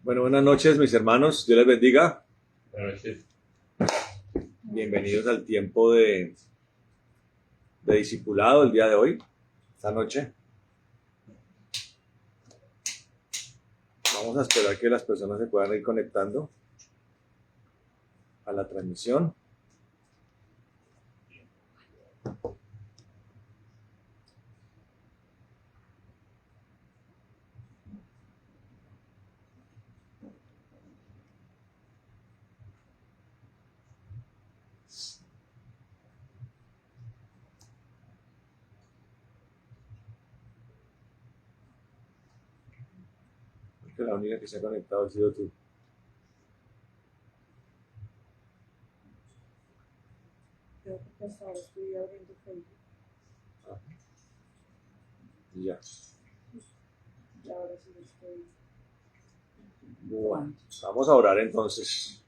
Bueno, buenas noches, mis hermanos. Dios les bendiga. Buenas noches. Bienvenidos al tiempo de discipulado el día de hoy, esta noche. Vamos a esperar que las personas se puedan ir conectando a la transmisión. Porque la única que se ha conectado ha sido tú. Creo que hasta ahora estoy abriendo Facebook. Y ya. Y ahora sí estoy. Bueno, vamos a orar entonces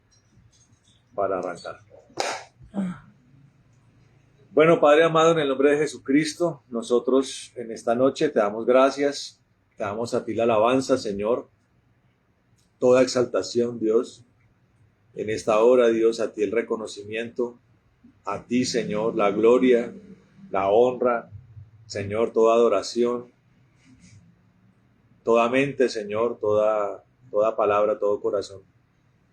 para arrancar. Bueno, Padre amado, en el nombre de Jesucristo, nosotros en esta noche te damos gracias, te damos a ti la alabanza, Señor, toda exaltación, Dios, en esta hora, Dios, a ti el reconocimiento, a ti, Señor, la gloria, la honra, Señor, toda adoración, toda mente, Señor, toda palabra, todo corazón,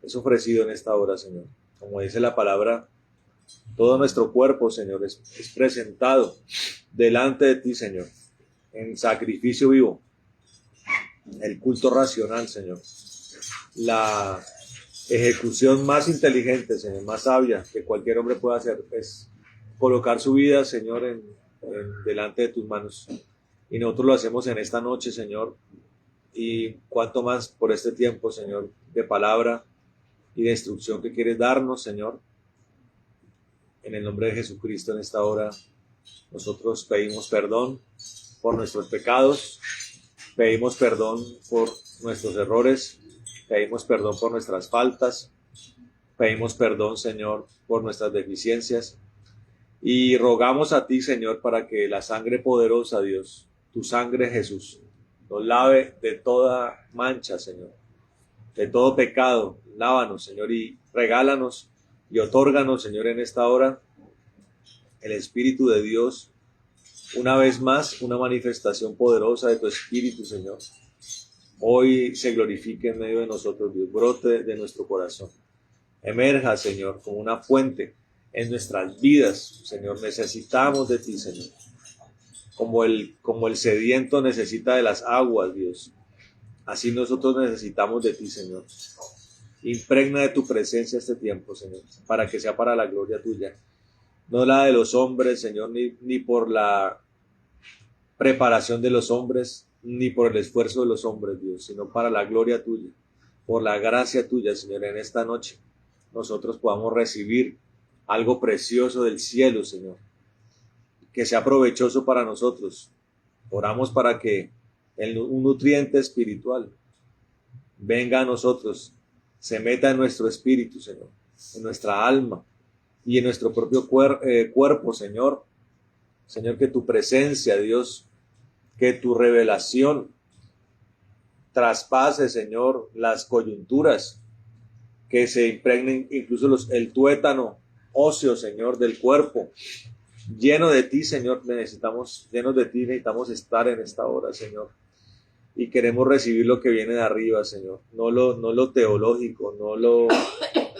es ofrecido en esta hora, Señor. Como dice la palabra, todo nuestro cuerpo, Señor, es presentado delante de ti, Señor, en sacrificio vivo, el culto racional, Señor, la ejecución más inteligente, Señor, más sabia que cualquier hombre pueda hacer, es colocar su vida, Señor, delante de tus manos. Y nosotros lo hacemos en esta noche, Señor, y cuanto más por este tiempo, Señor, de palabra y de instrucción que quieres darnos, Señor. En el nombre de Jesucristo, en esta hora, nosotros pedimos perdón por nuestros pecados, pedimos perdón por nuestros errores, pedimos perdón por nuestras faltas, pedimos perdón, Señor, por nuestras deficiencias y rogamos a ti, Señor, para que la sangre poderosa, Dios, tu sangre, Jesús, nos lave de toda mancha, Señor, de todo pecado. Lávanos, Señor, y regálanos y otórganos, Señor, en esta hora el Espíritu de Dios, una vez más, una manifestación poderosa de tu Espíritu, Señor. Hoy se glorifique en medio de nosotros, Dios, brote de nuestro corazón. Emerja, Señor, como una fuente en nuestras vidas, Señor. Necesitamos de ti, Señor. Como el sediento necesita de las aguas, Dios. Así nosotros necesitamos de ti, Señor. Impregna de tu presencia este tiempo, Señor, para que sea para la gloria tuya. No la de los hombres, Señor, ni por la preparación de los hombres, ni por el esfuerzo de los hombres, Dios, sino para la gloria tuya, por la gracia tuya, Señor. En esta noche nosotros podamos recibir algo precioso del cielo, Señor, que sea provechoso para nosotros. Oramos para que un nutriente espiritual venga a nosotros, se meta en nuestro espíritu, Señor, en nuestra alma y en nuestro propio cuerpo, Señor. Señor, que tu presencia, Dios, que tu revelación traspase, Señor, las coyunturas, que se impregnen incluso el tuétano óseo, Señor, del cuerpo. Lleno de ti, Señor, llenos de ti necesitamos estar en esta hora, Señor. Y queremos recibir lo que viene de arriba, Señor. No lo teológico, no lo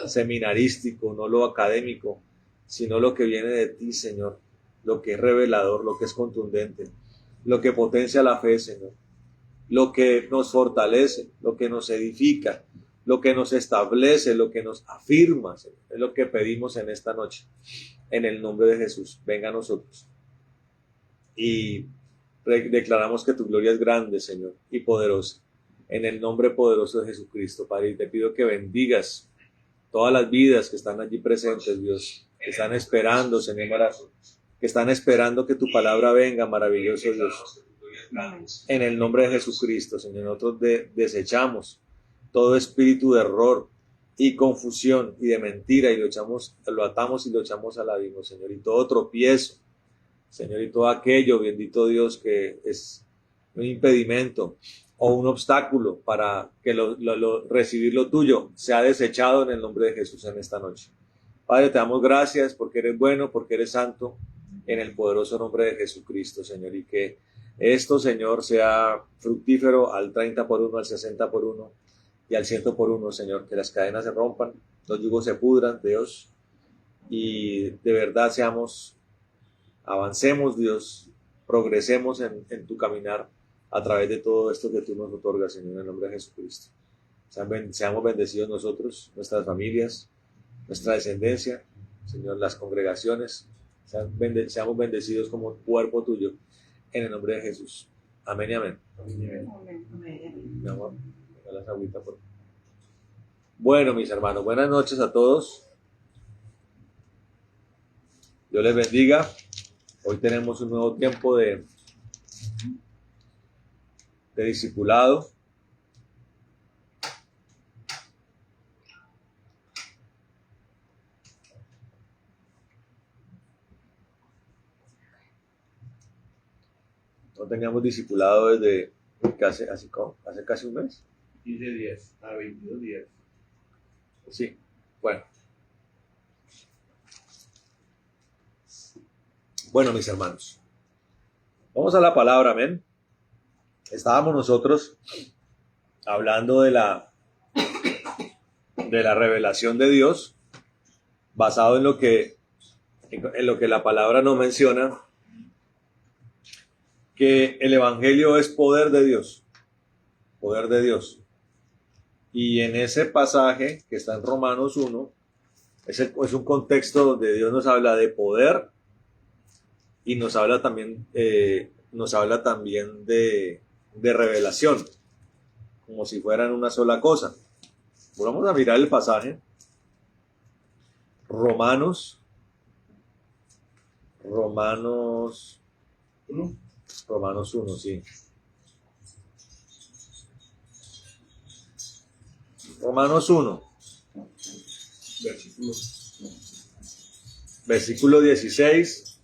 seminarístico, no lo académico, sino lo que viene de ti, Señor. Lo que es revelador, lo que es contundente, lo que potencia la fe, Señor. Lo que nos fortalece, lo que nos edifica, lo que nos establece, lo que nos afirma, Señor. Es lo que pedimos en esta noche. En el nombre de Jesús, venga a nosotros. Y declaramos que tu gloria es grande, Señor, y poderosa. En el nombre poderoso de Jesucristo, Padre, y te pido que bendigas todas las vidas que están allí presentes, Dios, que están esperando, Señor, que están esperando que tu palabra venga, maravilloso Dios. En el nombre de Jesucristo, Señor, nosotros desechamos todo espíritu de error y confusión y de mentira y lo atamos y lo echamos al abismo, Señor, y todo tropiezo, Señor, y todo aquello, bendito Dios, que es un impedimento o un obstáculo para que recibir lo tuyo sea desechado en el nombre de Jesús en esta noche. Padre, te damos gracias porque eres bueno, porque eres santo, en el poderoso nombre de Jesucristo, Señor, y que esto, Señor, sea fructífero al 30 por 1, al 60 por 1 y al 100 por 1, Señor, que las cadenas se rompan, los yugos se pudran, Dios, y de verdad avancemos, Dios, progresemos en tu caminar a través de todo esto que tú nos otorgas, Señor, en el nombre de Jesucristo. Seamos bendecidos nosotros, nuestras familias, nuestra descendencia, Señor, las congregaciones, seamos bendecidos como cuerpo tuyo, en el nombre de Jesús. Amén y amén. Mi amor, venga las agüitas, por favor. Bueno, mis hermanos, buenas noches a todos. Dios les bendiga. Hoy tenemos un nuevo tiempo de discipulado. No teníamos discipulado desde hace casi un mes. 15 días a 22 días. Sí, bueno. Bueno, mis hermanos, vamos a la palabra, amén. Estábamos nosotros hablando de la revelación de Dios, basado en lo que la palabra nos menciona, que el evangelio es poder de Dios, poder de Dios. Y en ese pasaje que está en Romanos 1, es un contexto donde Dios nos habla de poder y nos habla también de revelación, como si fueran una sola cosa. Vamos a mirar el pasaje. Romanos 1, sí. Romanos 1, versículo 16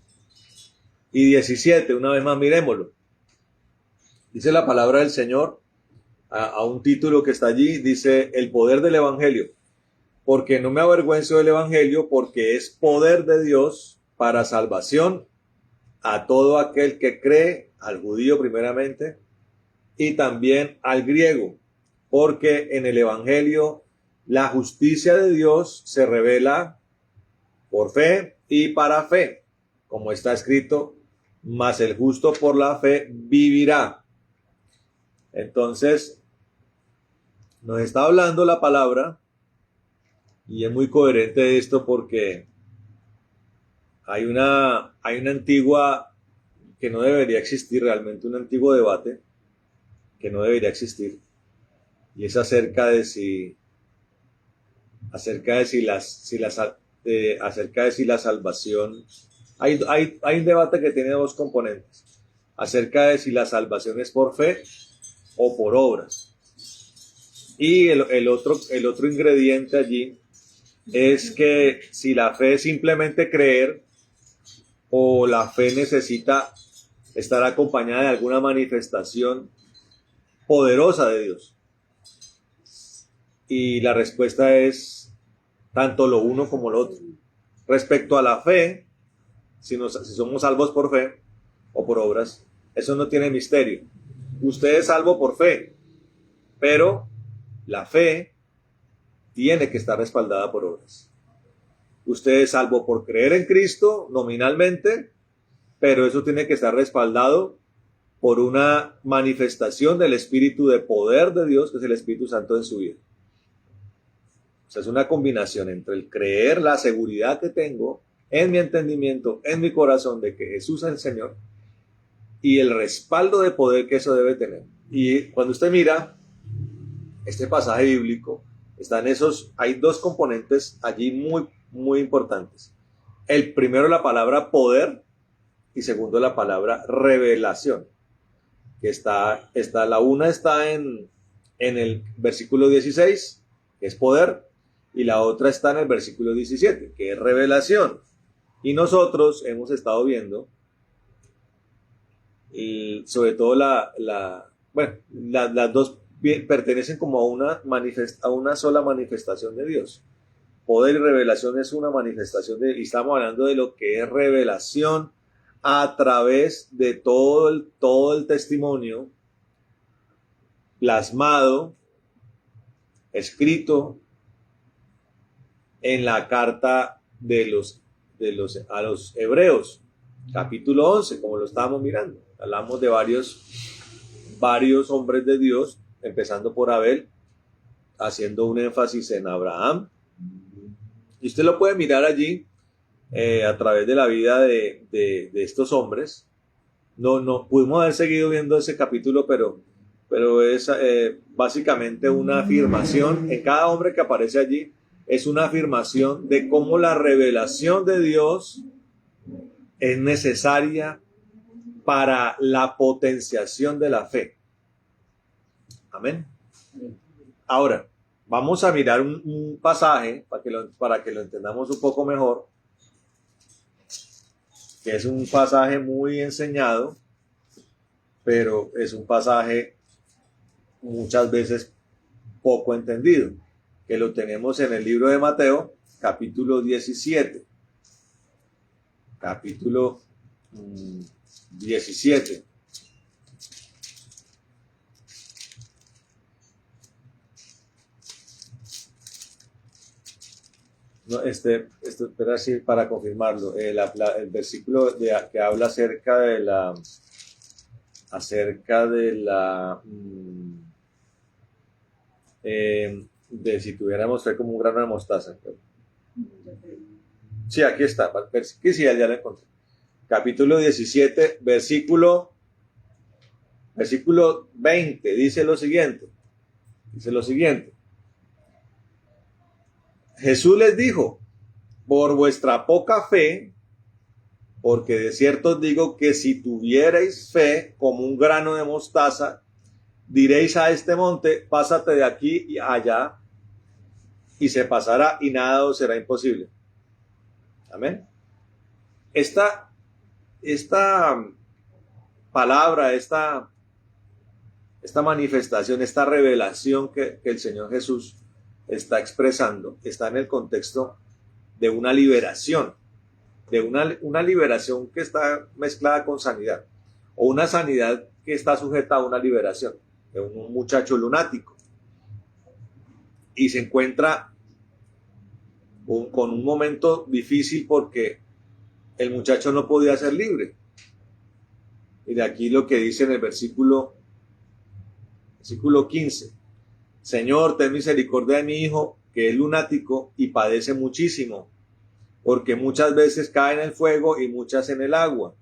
y 17, una vez más miremoslo. Dice la palabra del Señor, a un título que está allí, dice, el poder del evangelio, porque no me avergüenzo del evangelio, porque es poder de Dios para salvación a todo aquel que cree, al judío primeramente, y también al griego, porque en el evangelio la justicia de Dios se revela por fe y para fe, como está escrito, mas el justo por la fe vivirá. Entonces, nos está hablando la palabra, y es muy coherente esto porque hay una antigua, que no debería existir realmente, un antiguo debate que no debería existir, y es acerca de si la salvación, hay un debate que tiene dos componentes, acerca de si la salvación es por fe o por obras. Y el otro ingrediente allí es que si la fe es simplemente creer o la fe necesita estar acompañada de alguna manifestación poderosa de Dios. Y la respuesta es tanto lo uno como lo otro. Respecto a la fe, si somos salvos por fe o por obras, eso no tiene misterio. Usted es salvo por fe, pero la fe tiene que estar respaldada por obras. Usted es salvo por creer en Cristo nominalmente, pero eso tiene que estar respaldado por una manifestación del Espíritu de poder de Dios, que es el Espíritu Santo en su vida. O sea, es una combinación entre el creer, la seguridad que tengo en mi entendimiento, en mi corazón, de que Jesús es el Señor, y el respaldo de poder que eso debe tener. Y cuando usted mira este pasaje bíblico, hay dos componentes allí muy, muy importantes. El primero, la palabra poder, y segundo, la palabra revelación. Que la una está en el versículo 16, que es poder, y la otra está en el versículo 17, que es revelación. Y nosotros hemos estado viendo, y sobre todo bueno, las dos pertenecen como a una sola manifestación de Dios. Poder y revelación es una manifestación y estamos hablando de lo que es revelación a través de todo el testimonio plasmado, escrito en la carta a los Hebreos, capítulo 11, como lo estábamos mirando. Hablamos de varios hombres de Dios, empezando por Abel, haciendo un énfasis en Abraham. Y usted lo puede mirar allí a través de la vida de estos hombres. No pudimos haber seguido viendo ese capítulo, pero es básicamente una afirmación en cada hombre que aparece allí. Es una afirmación de cómo la revelación de Dios es necesaria para la potenciación de la fe. Amén. Ahora, vamos a mirar un pasaje para que lo entendamos un poco mejor, que es un pasaje muy enseñado, pero es un pasaje muchas veces poco entendido, que lo tenemos en el libro de Mateo, capítulo 17. Capítulo 17. No, espera así para confirmarlo. El versículo que habla acerca de si tuviéramos fe como un grano de mostaza. Sí, aquí está. Sí, ya lo encontré. Capítulo 17, versículo 20, dice lo siguiente. Jesús les dijo: por vuestra poca fe, porque de cierto os digo que si tuvierais fe como un grano de mostaza, diréis a este monte: pásate de aquí y allá, y se pasará, y nada os será imposible. Amén. Esta palabra, esta manifestación, esta revelación que el Señor Jesús está expresando, está en el contexto de una liberación, de una liberación que está mezclada con sanidad, o una sanidad que está sujeta a una liberación, de un muchacho lunático, y se encuentra con un momento difícil porque el muchacho no podía ser libre. Y de aquí lo que dice en el versículo 15: Señor, ten misericordia de mi hijo, que es lunático y padece muchísimo, porque muchas veces cae en el fuego y muchas en el agua.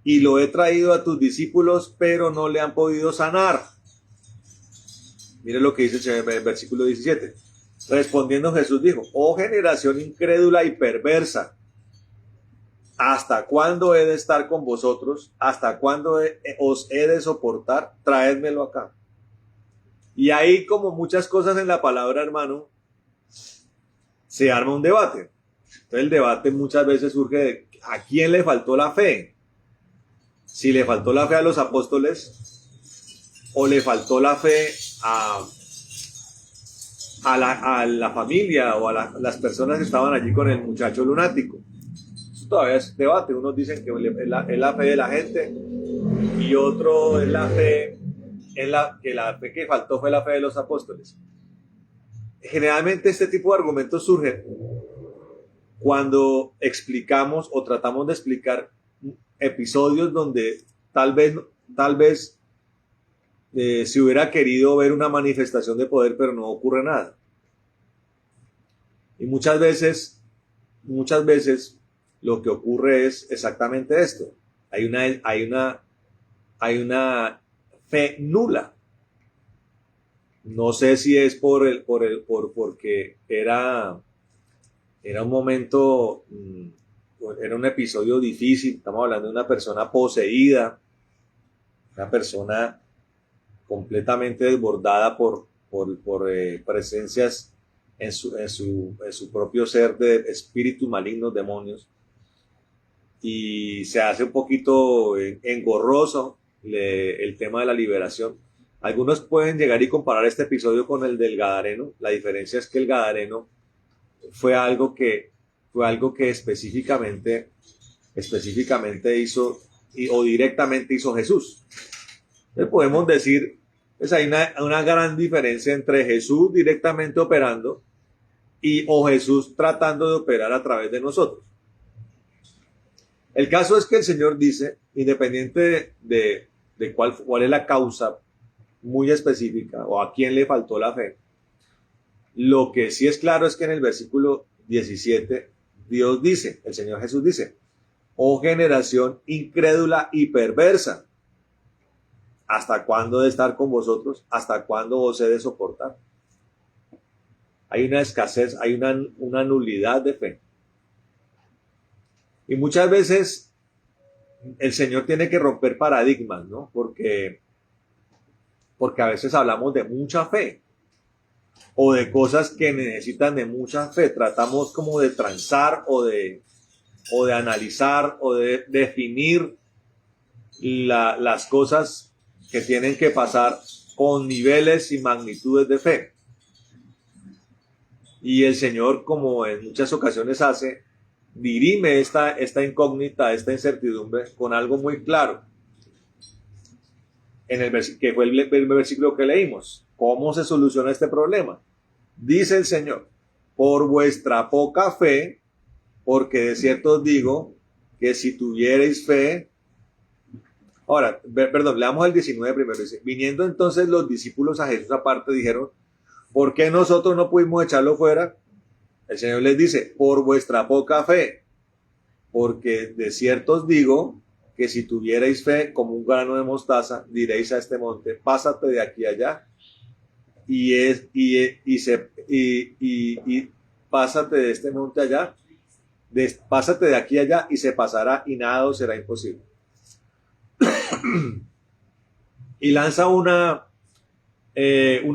Y lo he traído a tus discípulos, pero no le han podido sanar. Mire lo que dice el versículo 17. Respondiendo Jesús dijo: oh generación incrédula y perversa, ¿hasta cuándo he de estar con vosotros? ¿Hasta cuándo os he de soportar? Traédmelo acá. Y ahí, como muchas cosas en la palabra, hermano, se arma un debate. Entonces el debate muchas veces surge de ¿a quién le faltó la fe? Si le faltó la fe a los apóstoles, o le faltó la fe a la familia o a las personas que estaban allí con el muchacho lunático. Eso todavía es debate. Unos dicen que es la fe de la gente, y otro es la fe, que la fe que faltó fue la fe de los apóstoles. Generalmente este tipo de argumentos surgen cuando explicamos o tratamos de explicar episodios donde tal vez se hubiera querido ver una manifestación de poder, pero no ocurre nada. Y muchas veces lo que ocurre es exactamente esto. Hay una fe nula. No sé si es porque era un momento, era un episodio difícil. Estamos hablando de una persona poseída, una persona completamente desbordada por presencias en su propio ser de espíritus malignos, demonios, y se hace un poquito engorroso el tema de la liberación. Algunos pueden llegar y comparar este episodio con el del Gadareno. La diferencia es que el Gadareno fue algo que específicamente hizo o directamente hizo Jesús. Entonces podemos decir, pues hay una gran diferencia entre Jesús directamente operando o Jesús tratando de operar a través de nosotros. El caso es que el Señor dice, independiente de cuál es la causa muy específica o a quién le faltó la fe, lo que sí es claro es que en el versículo 17 Dios dice, el Señor Jesús dice, oh generación incrédula y perversa, ¿hasta cuándo he de estar con vosotros? ¿Hasta cuándo os he de soportar? Hay una escasez, hay una nulidad de fe. Y muchas veces el Señor tiene que romper paradigmas, ¿no? Porque a veces hablamos de mucha fe o de cosas que necesitan de mucha fe. Tratamos como de transar o de analizar o de definir las cosas que tienen que pasar con niveles y magnitudes de fe. Y el Señor, como en muchas ocasiones hace, dirime esta incógnita, esta incertidumbre con algo muy claro. Que fue el versículo que leímos. ¿Cómo se soluciona este problema? Dice el Señor, por vuestra poca fe, porque de cierto os digo que si tuvierais fe. Ahora, perdón, leamos el 19 primero. Dice, viniendo entonces los discípulos a Jesús aparte, dijeron, ¿por qué nosotros no pudimos echarlo fuera? El Señor les dice, por vuestra poca fe, porque de cierto os digo que si tuvierais fe como un grano de mostaza, diréis a este monte, pásate de aquí allá, y pásate de este monte allá, pásate de aquí allá, y se pasará, y nada os será imposible. Y lanza una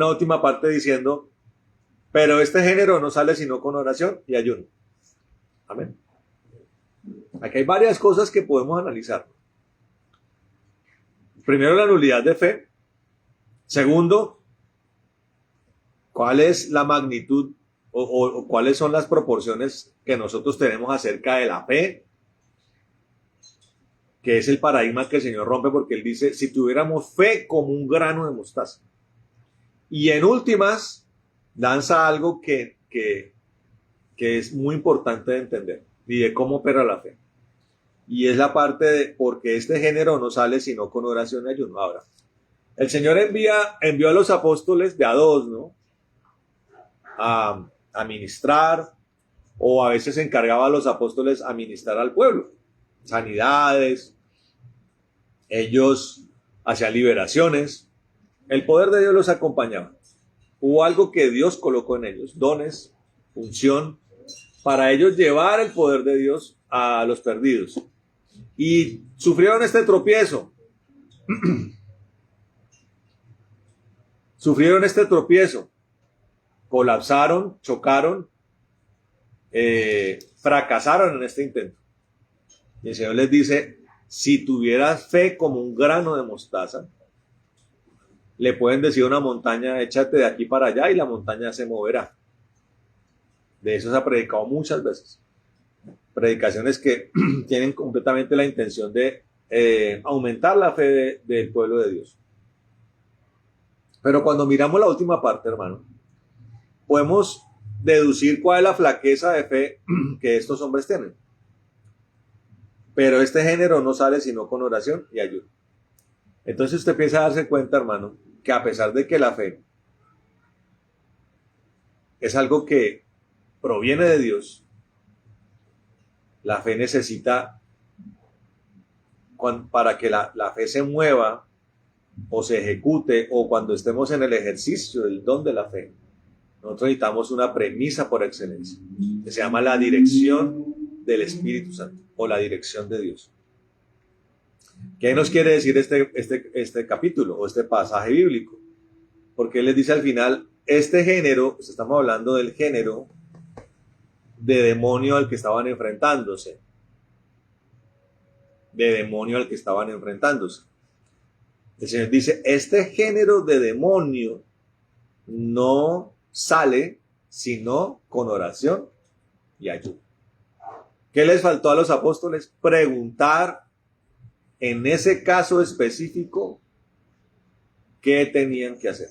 última parte diciendo, pero este género no sale sino con oración y ayuno. Amén. Aquí hay varias cosas que podemos analizar. Primero, la nulidad de fe. Segundo, cuál es la magnitud o cuáles son las proporciones que nosotros tenemos acerca de la fe, que es el paradigma que el Señor rompe, porque Él dice, si tuviéramos fe como un grano de mostaza. Y en últimas, lanza algo que es muy importante de entender y de cómo opera la fe. Y es la parte de porque este género no sale sino con oración y ayuno. Ahora, el Señor envió a los apóstoles de a dos, ¿no? A ministrar, o a veces encargaba a los apóstoles a ministrar al pueblo. Sanidades, ellos hacían liberaciones, el poder de Dios los acompañaba. Hubo algo que Dios colocó en ellos, dones, unción, para ellos llevar el poder de Dios a los perdidos. Y sufrieron este tropiezo. Sufrieron este tropiezo. Colapsaron, chocaron, fracasaron en este intento. Y el Señor les dice, si tuvieras fe como un grano de mostaza, le pueden decir a una montaña, échate de aquí para allá y la montaña se moverá. De eso se ha predicado muchas veces. Predicaciones que tienen completamente la intención de aumentar la fe del pueblo de Dios. Pero cuando miramos la última parte, hermano, podemos deducir cuál es la flaqueza de fe que estos hombres tienen. Pero este género no sale sino con oración y ayuno. Entonces usted empieza a darse cuenta, hermano, que a pesar de que la fe es algo que proviene de Dios, la fe necesita, para que la fe se mueva o se ejecute, o cuando estemos en el ejercicio del don de la fe, nosotros necesitamos una premisa por excelencia, que se llama la dirección del Espíritu Santo, o la dirección de Dios. ¿Qué nos quiere decir este capítulo, o este pasaje bíblico? Porque Él les dice al final, este género, pues estamos hablando del género de demonio al que estaban enfrentándose. El Señor dice, este género de demonio no sale sino con oración y ayuno. ¿Qué les faltó a los apóstoles? Preguntar en ese caso específico qué tenían que hacer.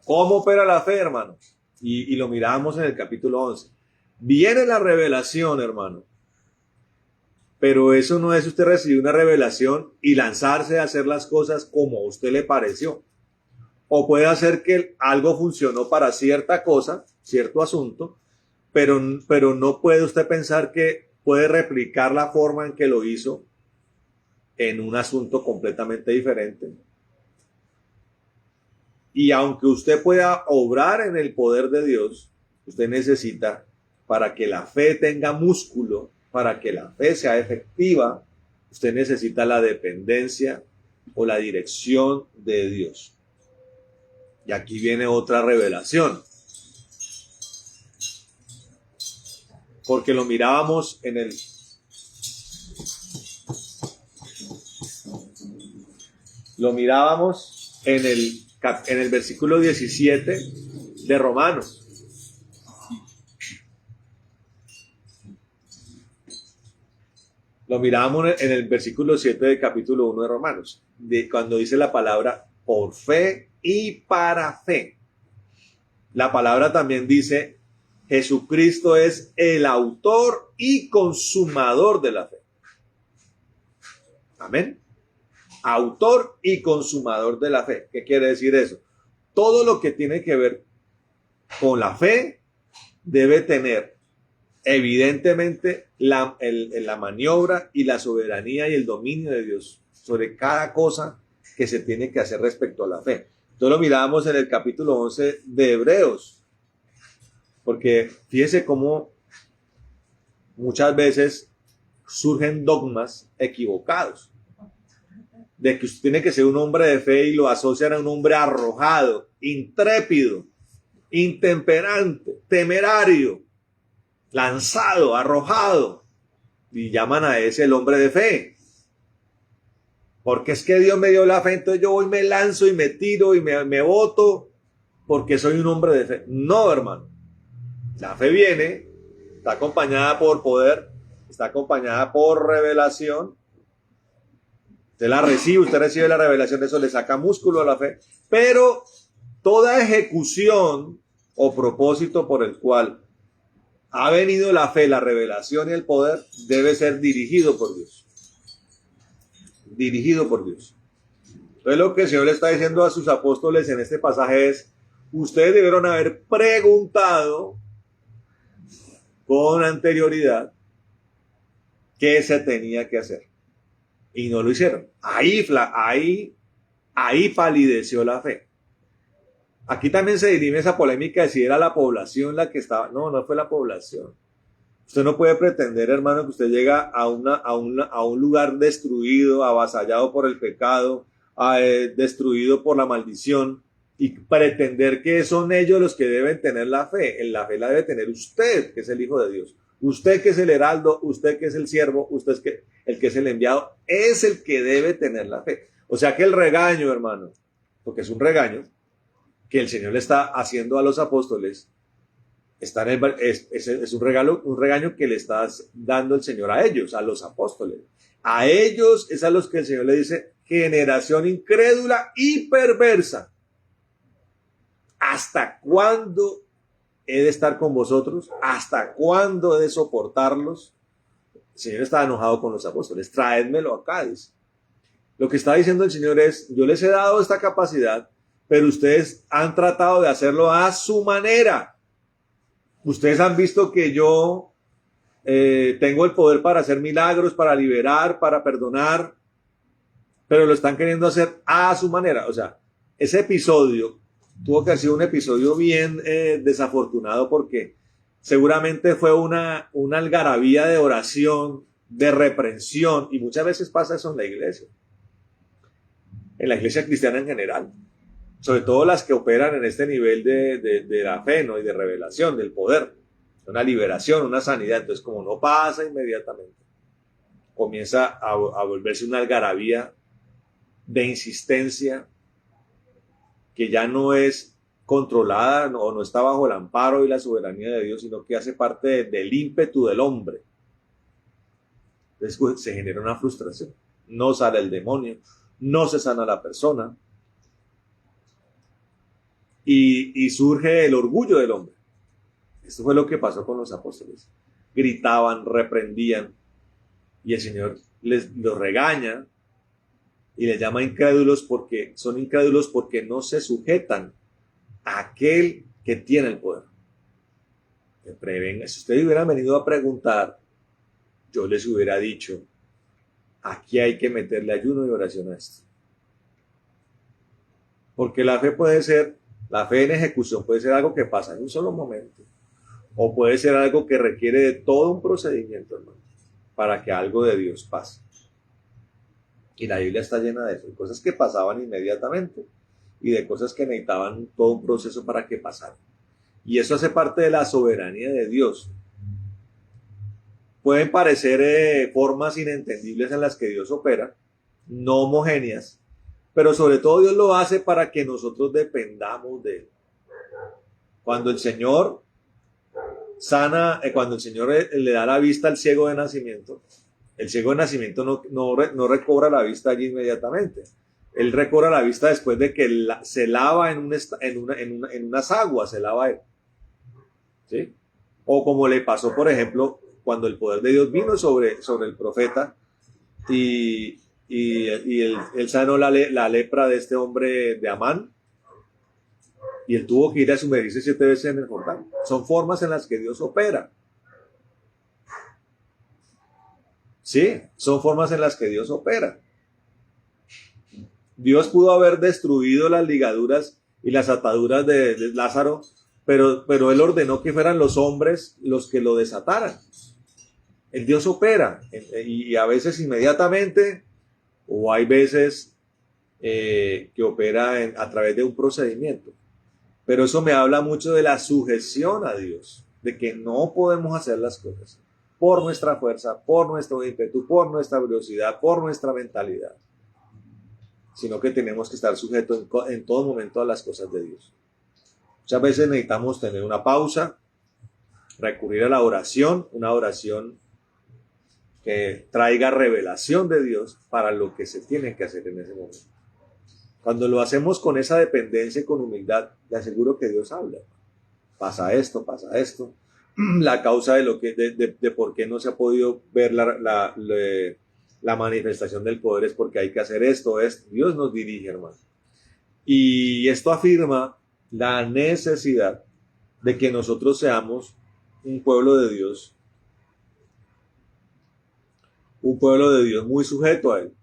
¿Cómo opera la fe, hermano? Y lo miramos en el capítulo 11. Viene la revelación, hermano. Pero eso no es usted recibir una revelación y lanzarse a hacer las cosas como a usted le pareció. O puede hacer que algo funcionó para cierta cosa, cierto asunto, pero no puede usted pensar que puede replicar la forma en que lo hizo en un asunto completamente diferente. Y aunque usted pueda obrar en el poder de Dios, usted necesita, para que la fe tenga músculo, para que la fe sea efectiva, usted necesita la dependencia o la dirección de Dios. Y aquí viene otra revelación. Porque lo mirábamos en el versículo 17 de Romanos. Lo mirábamos en el versículo 7 del capítulo 1 de Romanos, cuando dice la palabra por fe y para fe. La palabra también dice, Jesucristo es el autor y consumador de la fe. Amén. Autor y consumador de la fe. ¿Qué quiere decir eso? Todo lo que tiene que ver con la fe debe tener evidentemente la maniobra y la soberanía y el dominio de Dios sobre cada cosa que se tiene que hacer respecto a la fe. Entonces lo mirábamos en el capítulo 11 de Hebreos, porque fíjese cómo muchas veces surgen dogmas equivocados, de que usted tiene que ser un hombre de fe y lo asocian a un hombre arrojado, intrépido, intemperante, temerario, lanzado, arrojado, y llaman a ese el hombre de fe. Porque es que Dios me dio la fe, entonces yo voy, me lanzo y me tiro y me boto porque soy un hombre de fe. No, hermano. La fe viene, está acompañada por poder, está acompañada por revelación. Usted recibe la revelación, eso le saca músculo a la fe. Pero toda ejecución o propósito por el cual ha venido la fe, la revelación y el poder debe ser dirigido por Dios. Dirigido por Dios. Entonces lo que el Señor le está diciendo a sus apóstoles en este pasaje es, ustedes debieron haber preguntado con anterioridad qué se tenía que hacer. Y no lo hicieron. Ahí palideció la fe. Aquí también se dirime esa polémica de si era la población la que estaba. No fue la población. Usted no puede pretender, hermano, que usted llega a un lugar destruido, avasallado por el pecado, destruido por la maldición, y pretender que son ellos los que deben tener la fe. La fe la debe tener usted, que es el Hijo de Dios. Usted que es el heraldo, usted que es el siervo, usted que el que es el enviado, es el que debe tener la fe. O sea que el regaño, hermano, porque es un regaño que el Señor le está haciendo a los apóstoles, es un regaño que le está dando el Señor a ellos, a los apóstoles. A ellos es a los que el Señor le dice, generación incrédula y perversa. ¿Hasta cuándo he de estar con vosotros? ¿Hasta cuándo he de soportarlos? El Señor está enojado con los apóstoles. Traédmelo acá, dice. Lo que está diciendo el Señor es, yo les he dado esta capacidad, pero ustedes han tratado de hacerlo a su manera. Ustedes han visto que yo tengo el poder para hacer milagros, para liberar, para perdonar, pero lo están queriendo hacer a su manera. O sea, ese episodio tuvo que haber sido un episodio bien desafortunado, porque seguramente fue una algarabía de oración, de reprensión, y muchas veces pasa eso en la iglesia cristiana en general, sobre todo las que operan en este nivel de la fe, ¿no? Y de revelación, del poder, una liberación, una sanidad. Entonces, como no pasa inmediatamente, comienza a volverse una algarabía de insistencia, que ya no es controlada o no está bajo el amparo y la soberanía de Dios, sino que hace parte del ímpetu del hombre. Entonces pues, se genera una frustración. No sale el demonio, no se sana la persona y surge el orgullo del hombre. Esto fue lo que pasó con los apóstoles. Gritaban, reprendían y el Señor los regaña y les llama incrédulos porque son incrédulos porque no se sujetan a aquel que tiene el poder. Que prevenga. Si ustedes hubieran venido a preguntar, yo les hubiera dicho, aquí hay que meterle ayuno y oración a esto. Porque la fe puede ser, la fe en ejecución puede ser algo que pasa en un solo momento. O puede ser algo que requiere de todo un procedimiento, hermano, para que algo de Dios pase. Y la Biblia está llena de eso, de cosas que pasaban inmediatamente y de cosas que necesitaban todo un proceso para que pasaran. Y eso hace parte de la soberanía de Dios. Pueden parecer formas inentendibles en las que Dios opera, no homogéneas, pero sobre todo Dios lo hace para que nosotros dependamos de Él. Cuando el Señor sana, cuando el Señor le da la vista al ciego de nacimiento, el ciego de nacimiento no recobra la vista allí inmediatamente. Él recobra la vista después de que se lava en unas aguas, se lava él. ¿Sí? O como le pasó, por ejemplo, cuando el poder de Dios vino sobre el profeta y él sanó la lepra de este hombre de Amán y él tuvo que ir a sumergirse 7 veces en el Jordán. Son formas en las que Dios opera. Sí, son formas en las que Dios opera. Dios pudo haber destruido las ligaduras y las ataduras de Lázaro, pero Él ordenó que fueran los hombres los que lo desataran. El Dios opera, y a veces inmediatamente, o hay veces que opera a través de un procedimiento. Pero eso me habla mucho de la sujeción a Dios, de que no podemos hacer las cosas por nuestra fuerza, por nuestro ímpetu, por nuestra velocidad, por nuestra mentalidad, sino que tenemos que estar sujetos en todo momento a las cosas de Dios. Muchas veces necesitamos tener una pausa, recurrir a la oración, una oración que traiga revelación de Dios para lo que se tiene que hacer en ese momento. Cuando lo hacemos con esa dependencia y con humildad, le aseguro que Dios habla. Pasa esto, la causa de por qué no se ha podido ver la manifestación del poder es porque hay que hacer esto. Dios nos dirige, hermano. Y esto afirma la necesidad de que nosotros seamos un pueblo de Dios muy sujeto a Él,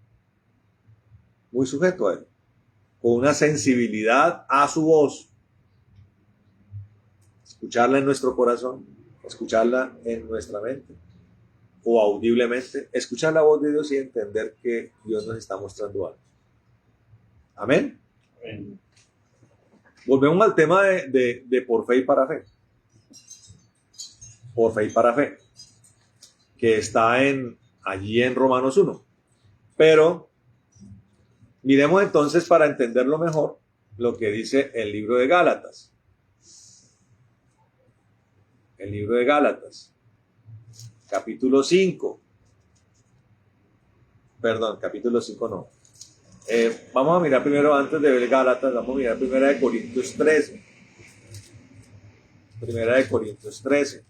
con una sensibilidad a su voz, escucharla en nuestro corazón, escucharla en nuestra mente o audiblemente, escuchar la voz de Dios y entender que Dios nos está mostrando algo. Amén. Amén. Volvemos al tema de por fe y para fe. Por fe y para fe, que está allí en Romanos 1. Pero miremos entonces, para entenderlo mejor, lo que dice el libro de Gálatas. El libro de Gálatas, capítulo 5. Perdón, capítulo 5 no. Vamos a mirar primero, antes de ver Gálatas, vamos a mirar Primera de Corintios 13. Primera de Corintios 12,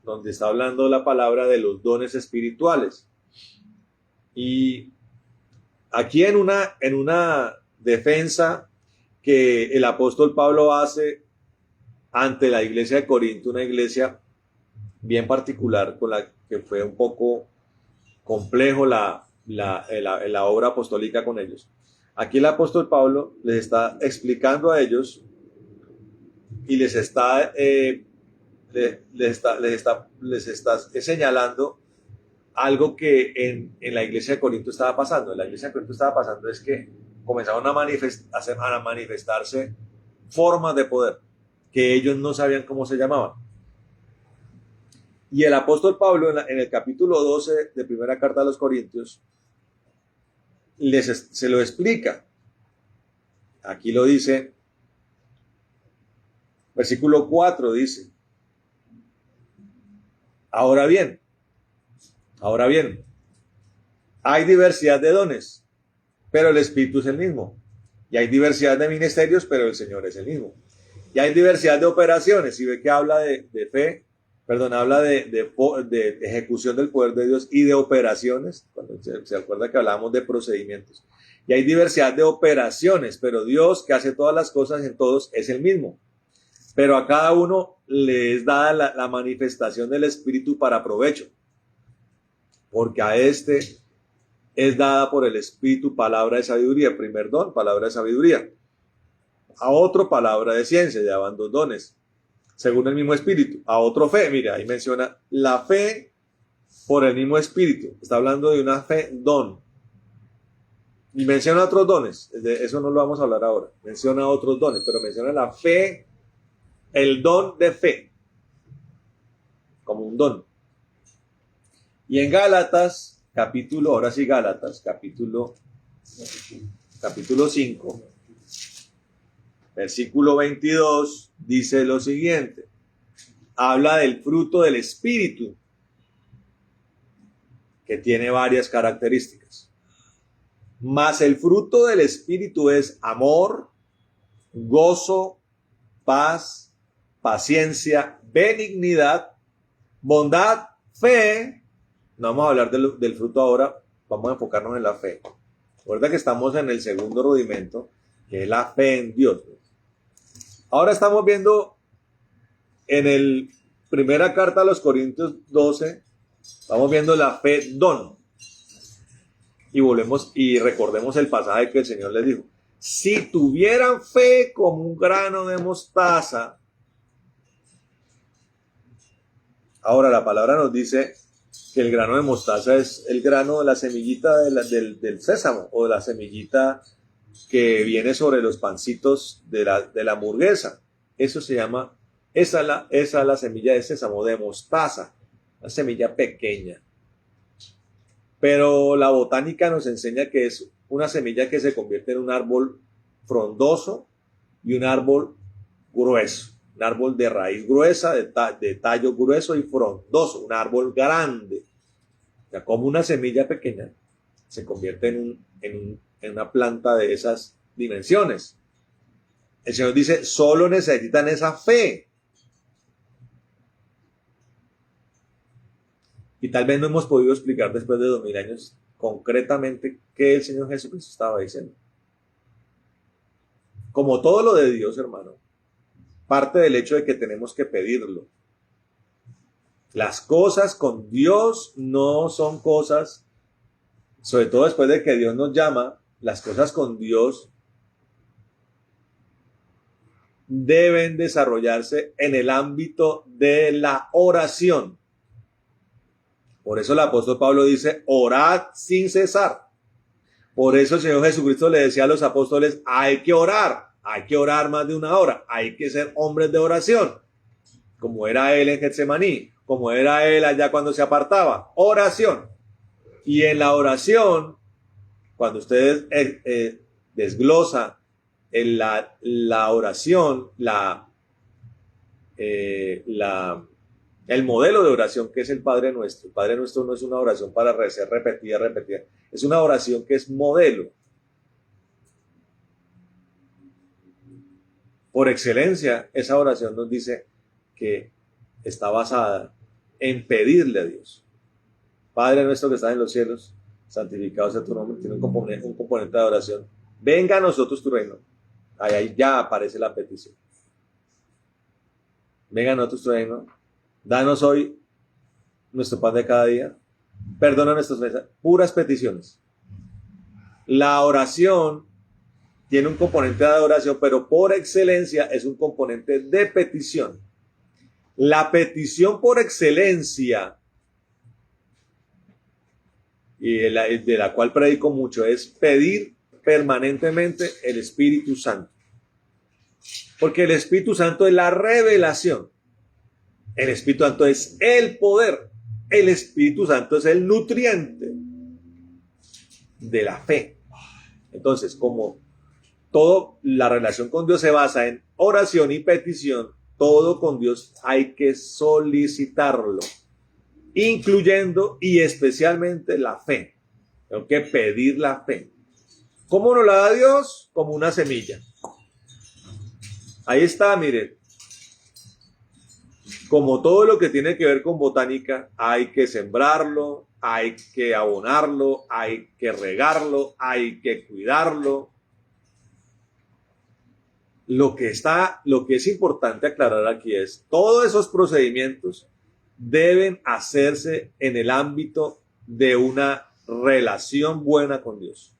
donde está hablando la palabra de los dones espirituales. Y aquí en una defensa que el apóstol Pablo hace ante la iglesia de Corinto, una iglesia bien particular con la que fue un poco complejo la obra apostólica con ellos. Aquí el apóstol Pablo les está explicando a ellos y les está señalando algo que en la iglesia de Corinto estaba pasando. En la iglesia de Corinto estaba pasando es que comenzaron a manifestarse formas de poder que ellos no sabían cómo se llamaban. Y el apóstol Pablo en el capítulo 12 de primera carta a los Corintios se lo explica. Aquí lo dice, versículo 4 dice, ahora bien, hay diversidad de dones, pero el Espíritu es el mismo. Y hay diversidad de ministerios, pero el Señor es el mismo. Y hay diversidad de operaciones. Si ve que habla de fe, habla de ejecución del poder de Dios y de operaciones. Cuando se acuerda que hablábamos de procedimientos. Y hay diversidad de operaciones, pero Dios, que hace todas las cosas en todos, es el mismo. Pero a cada uno le es dada la manifestación del Espíritu para provecho. Porque a este es dada por el Espíritu palabra de sabiduría. Primer don, palabra de sabiduría. A otro, palabra de ciencia. Ya van 2 dones. Según el mismo Espíritu. A otro, fe. Mira, ahí menciona la fe por el mismo Espíritu. Está hablando de una fe don. Y menciona otros dones. De eso no lo vamos a hablar ahora. Menciona otros dones, pero menciona la fe, el don de fe. Como un don. Y en Gálatas, Gálatas, capítulo 5, versículo 22, dice lo siguiente. Habla del fruto del Espíritu, que tiene varias características. Mas el fruto del Espíritu es amor, gozo, paz, paciencia, benignidad, bondad, fe. No vamos a hablar del fruto ahora, vamos a enfocarnos en la fe. Recuerda que estamos en el segundo rudimento, que es la fe en Dios. Ahora estamos viendo en el primera carta a los Corintios 12, estamos viendo la fe don. Y volvemos y recordemos el pasaje que el Señor les dijo. Si tuvieran fe como un grano de mostaza. Ahora la palabra nos dice que el grano de mostaza es el grano de la semillita del sésamo, o de la semillita que viene sobre los pancitos de la hamburguesa. Eso se llama, esa es la semilla de sésamo, de mostaza, una semilla pequeña. Pero la botánica nos enseña que es una semilla que se convierte en un árbol frondoso y un árbol grueso. Un árbol de raíz gruesa, de tallo grueso y frondoso. Un árbol grande. O sea, como una semilla pequeña se convierte en una planta de esas dimensiones. El Señor dice, solo necesitan esa fe. Y tal vez no hemos podido explicar después de 2000 años concretamente qué el Señor Jesucristo estaba diciendo. Como todo lo de Dios, hermano, parte del hecho de que tenemos que pedirlo. Las cosas con Dios no son cosas, sobre todo después de que Dios nos llama, las cosas con Dios deben desarrollarse en el ámbito de la oración. Por eso el apóstol Pablo dice, orad sin cesar. Por eso el Señor Jesucristo le decía a los apóstoles, hay que orar más de 1 hora, hay que ser hombres de oración, como era él en Getsemaní, como era él allá cuando se apartaba, oración. Y en la oración, cuando ustedes desglosa la oración, el modelo de oración que es el Padre Nuestro. El Padre Nuestro no es una oración para ser repetida. Es una oración que es modelo. Por excelencia, esa oración nos dice que está basada en pedirle a Dios. Padre Nuestro que estás en los cielos, santificado sea tu nombre. Tiene un componente de oración. Venga a nosotros tu reino. Ahí ya aparece la petición. Venga a nosotros tu reino. Danos hoy nuestro pan de cada día. Perdona nuestras ofensas. Puras peticiones. La oración tiene un componente de adoración, pero por excelencia es un componente de petición. La petición por excelencia, y de la cual predico mucho, es pedir permanentemente el Espíritu Santo. Porque el Espíritu Santo es la revelación. El Espíritu Santo es el poder. El Espíritu Santo es el nutriente de la fe. Entonces, como todo, la relación con Dios se basa en oración y petición, todo con Dios hay que solicitarlo, incluyendo y especialmente la fe. Tengo que pedir la fe. ¿Cómo nos la da Dios? Como una semilla. Ahí está, mire. Como todo lo que tiene que ver con botánica, hay que sembrarlo, hay que abonarlo, hay que regarlo, hay que cuidarlo. Lo que es importante aclarar aquí es, todos esos procedimientos deben hacerse en el ámbito de una relación buena con Dios.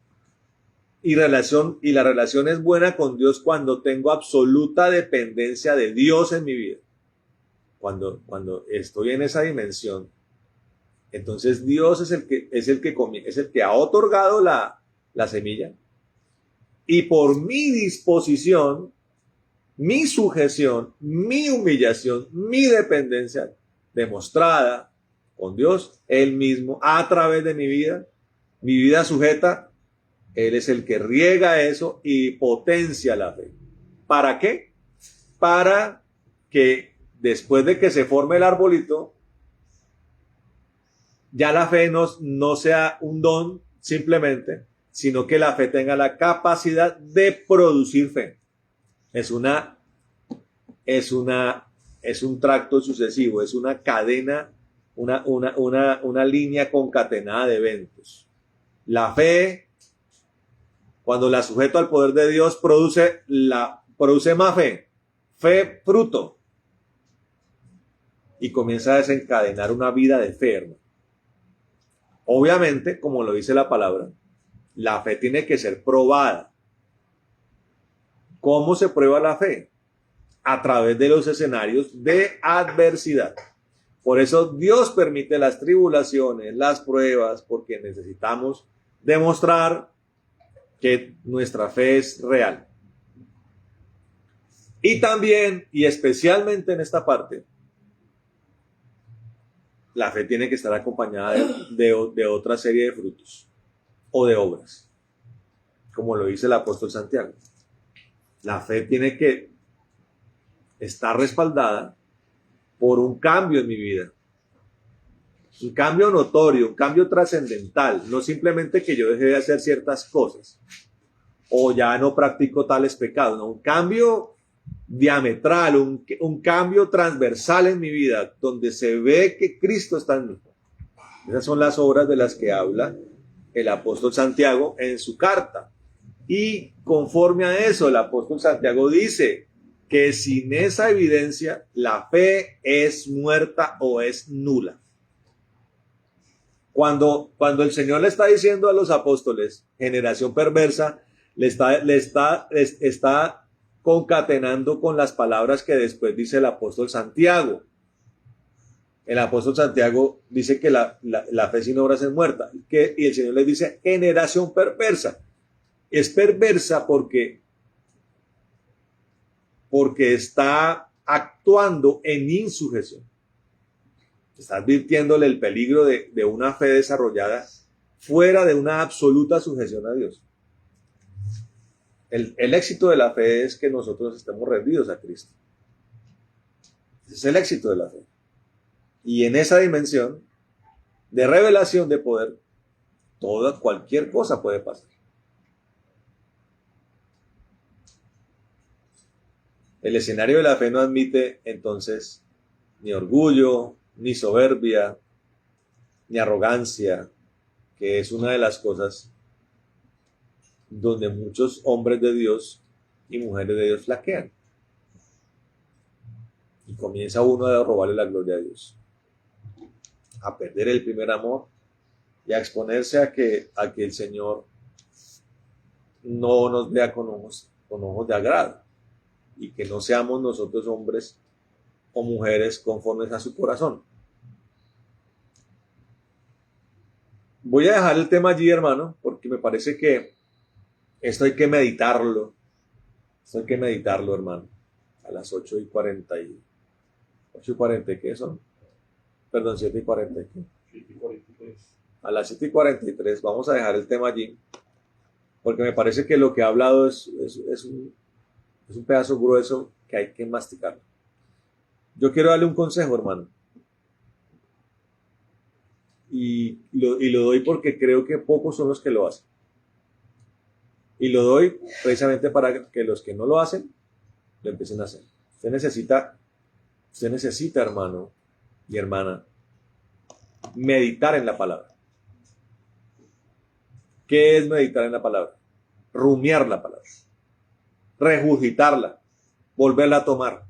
Y la relación es buena con Dios cuando tengo absoluta dependencia de Dios en mi vida. Cuando estoy en esa dimensión, entonces Dios es el que ha otorgado la semilla. Y por mi disposición, mi sujeción, mi humillación, mi dependencia demostrada con Dios, Él mismo, a través de mi vida sujeta, Él es el que riega eso y potencia la fe. ¿Para qué? Para que después de que se forme el arbolito, ya la fe no sea un don simplemente, sino que la fe tenga la capacidad de producir fe. Es un tracto sucesivo, es una cadena, una línea concatenada de eventos. La fe, cuando la sujeto al poder de Dios, produce más fe fruto, y comienza a desencadenar una vida de fe, hermano. Obviamente, como lo dice la palabra, la fe tiene que ser probada. ¿Cómo se prueba la fe? A través de los escenarios de adversidad. Por eso Dios permite las tribulaciones, las pruebas, porque necesitamos demostrar que nuestra fe es real. Y también, y especialmente en esta parte, la fe tiene que estar acompañada de otra serie de frutos o de obras, como lo dice el apóstol Santiago. La fe tiene que estar respaldada por un cambio en mi vida, un cambio notorio, un cambio trascendental, no simplemente que yo deje de hacer ciertas cosas o ya no practico tales pecados, no, un cambio diametral, un cambio transversal en mi vida, donde se ve que Cristo está en mí. Esas son las obras de las que habla el apóstol Santiago en su carta. Y conforme a eso, el apóstol Santiago dice que sin esa evidencia, la fe es muerta o es nula. Cuando el Señor le está diciendo a los apóstoles, generación perversa, le está concatenando con las palabras que después dice el apóstol Santiago. El apóstol Santiago dice que la fe sin obras es muerta. Y el Señor les dice, generación perversa. Es perversa porque está actuando en insujeción. Está advirtiéndole el peligro de una fe desarrollada fuera de una absoluta sujeción a Dios. El éxito de la fe es que nosotros estemos rendidos a Cristo. Ese es el éxito de la fe. Y en esa dimensión de revelación de poder, cualquier cosa puede pasar. El escenario de la fe no admite entonces ni orgullo, ni soberbia, ni arrogancia, que es una de las cosas donde muchos hombres de Dios y mujeres de Dios flaquean. Y comienza uno a robarle la gloria a Dios, a perder el primer amor y a exponerse a que el Señor no nos vea con ojos de agrado y que no seamos nosotros hombres o mujeres conformes a su corazón. Voy a dejar el tema allí, hermano, porque me parece que esto hay que meditarlo. Hermano. A las 8:40 ¿qué son? Perdón, 7:40 ¿qué? 7:43. A las 7:43 vamos a dejar el tema allí. porque me parece que lo que ha hablado es un pedazo grueso que hay que masticar. Yo quiero darle un consejo, hermano. Y lo doy porque creo que pocos son los que lo hacen. Y lo doy precisamente para que los que no lo hacen, lo empiecen a hacer. Usted necesita, hermano y hermana, meditar en la palabra. ¿Qué es meditar en la palabra? Rumiar la palabra. Regurgitarla. Volverla a tomar.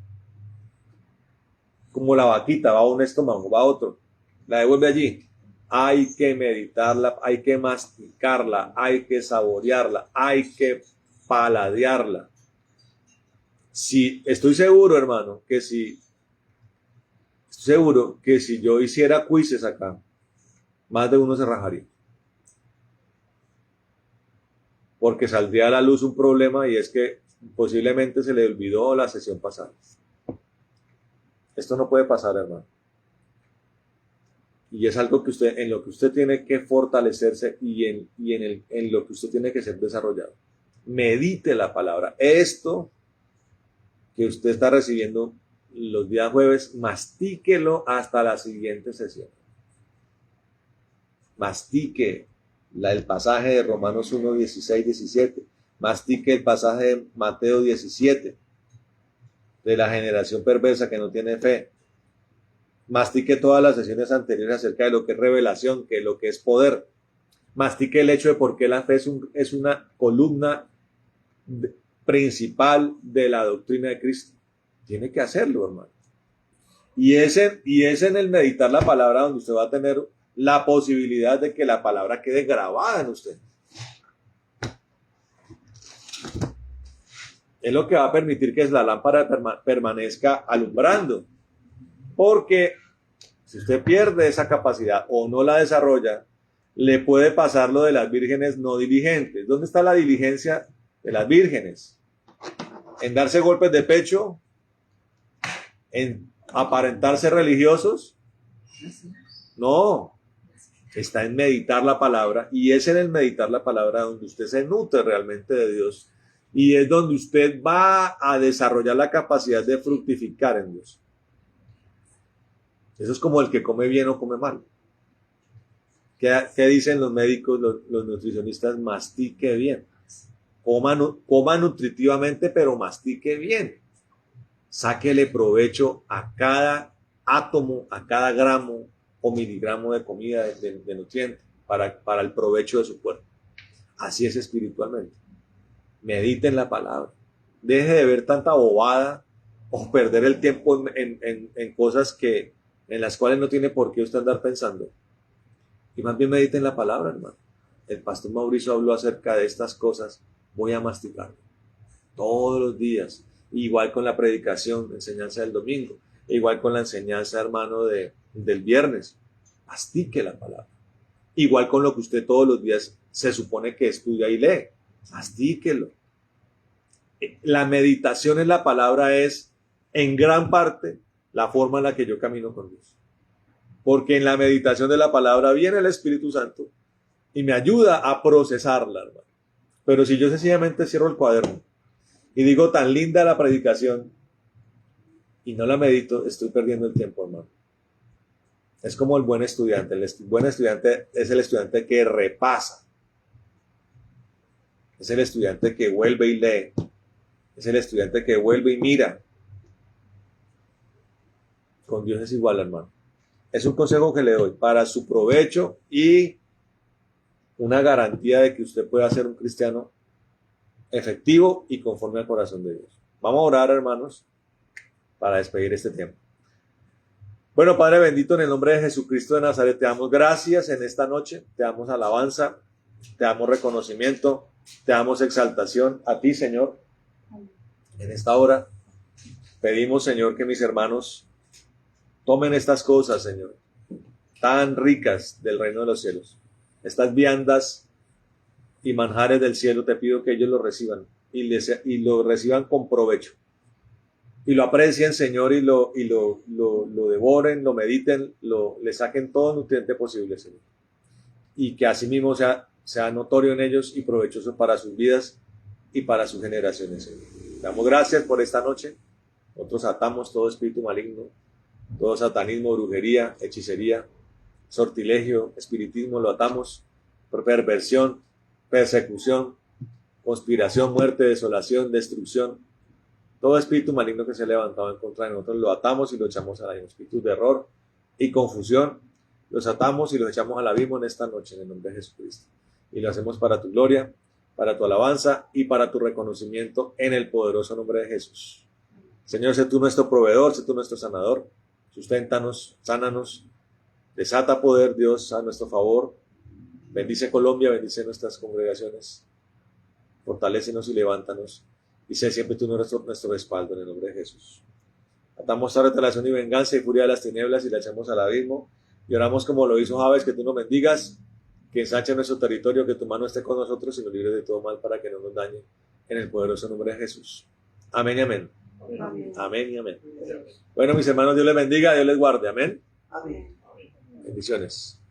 Como la vaquita, va a un estómago, va a otro. La devuelve allí. Hay que meditarla, hay que masticarla, hay que saborearla, hay que paladearla. Estoy seguro, hermano, estoy seguro que si yo hiciera quizzes acá, más de uno se rajaría. Porque saldría a la luz un problema y es que posiblemente se le olvidó la sesión pasada. Esto no puede pasar, hermano. Y es algo que en lo que usted tiene que fortalecerse y en lo que usted tiene que ser desarrollado. Medite la palabra. Esto que usted está recibiendo los días jueves, mastíquelo hasta la siguiente sesión. Mastique el pasaje de Romanos 1, 16, 17. Mastique el pasaje de Mateo 17, de la generación perversa que no tiene fe. Mastique todas las sesiones anteriores acerca de lo que es revelación, que lo que es poder. Mastique el hecho de por qué la fe es una columna principal de la doctrina de Cristo. Tiene que hacerlo, hermano. Y es en el meditar la palabra donde usted va a tener la posibilidad de que la palabra quede grabada en usted. Es lo que va a permitir que la lámpara permanezca alumbrando. Porque si usted pierde esa capacidad o no la desarrolla, le puede pasar lo de las vírgenes no diligentes. ¿Dónde está la diligencia de las vírgenes? ¿En darse golpes de pecho? ¿En aparentarse religiosos? No. Está en meditar la palabra, y es en el meditar la palabra donde usted se nutre realmente de Dios, y es donde usted va a desarrollar la capacidad de fructificar en Dios. Eso es como el que come bien o come mal. ¿Qué dicen los médicos, los nutricionistas? Mastique bien. Coma nutritivamente, pero mastique bien. Sáquele provecho a cada átomo, a cada gramo o miligramo de comida, de nutriente, para el provecho de su cuerpo. Así es espiritualmente. Medite en la palabra. Deje de ver tanta bobada o perder el tiempo en cosas en las cuales no tiene por qué usted andar pensando. Y más bien medite en la palabra, hermano. El pastor Mauricio habló acerca de estas cosas. Voy a masticarlo todos los días. Igual con la predicación, enseñanza del domingo. Igual con la enseñanza, hermano, del viernes. Mastique la palabra. Igual con lo que usted todos los días se supone que estudia y lee. Mastíquelo. La meditación en la palabra es, en gran parte, la forma en la que yo camino con Dios. Porque en la meditación de la palabra viene el Espíritu Santo y me ayuda a procesarla, hermano. Pero si yo sencillamente cierro el cuaderno y digo tan linda la predicación y no la medito, estoy perdiendo el tiempo, hermano. Es como el buen estudiante. El buen estudiante es el estudiante que repasa. Es el estudiante que vuelve y lee. Es el estudiante que vuelve y mira. Con Dios es igual, hermano. Es un consejo que le doy para su provecho y una garantía de que usted pueda ser un cristiano efectivo y conforme al corazón de Dios. Vamos a orar, hermanos, para despedir este tiempo. Bueno, Padre bendito, en el nombre de Jesucristo de Nazaret, te damos gracias en esta noche, te damos alabanza, te damos reconocimiento, te damos exaltación a ti, Señor. En esta hora pedimos, Señor, que mis hermanos tomen estas cosas, Señor, tan ricas del reino de los cielos. Estas viandas y manjares del cielo, te pido que ellos lo reciban y lo reciban con provecho. Y lo aprecien, Señor, y lo devoren, lo mediten, le saquen todo nutriente posible, Señor. Y que así mismo sea sea notorio en ellos y provechoso para sus vidas y para sus generaciones, Señor. Damos gracias por esta noche. Nosotros atamos todo espíritu maligno, todo satanismo, brujería, hechicería, sortilegio, espiritismo, lo atamos por perversión, persecución, conspiración, muerte, desolación, destrucción. Todo espíritu maligno que se ha levantado en contra de nosotros lo atamos y lo echamos al abismo. Espíritus de error y confusión, los atamos y los echamos al abismo en esta noche en el nombre de Jesucristo. Y lo hacemos para tu gloria, para tu alabanza y para tu reconocimiento en el poderoso nombre de Jesús. Señor, sé tú nuestro proveedor, sé tú nuestro sanador. Susténtanos, sánanos, desata poder, Dios, a nuestro favor. Bendice Colombia, bendice nuestras congregaciones. Fortalécenos y levántanos. Y sé siempre tú nuestro respaldo en el nombre de Jesús. Atamos toda retaliación y venganza y furia de las tinieblas y la echamos al abismo. Y oramos como lo hizo Jabes, que tú nos bendigas, que ensanche nuestro territorio, que tu mano esté con nosotros y nos libre de todo mal para que no nos dañe. En el poderoso nombre de Jesús. Amén y amén. Amén. Amén y amén. Bueno, mis hermanos, Dios les bendiga, Dios les guarde. Amén. Amén. Bendiciones.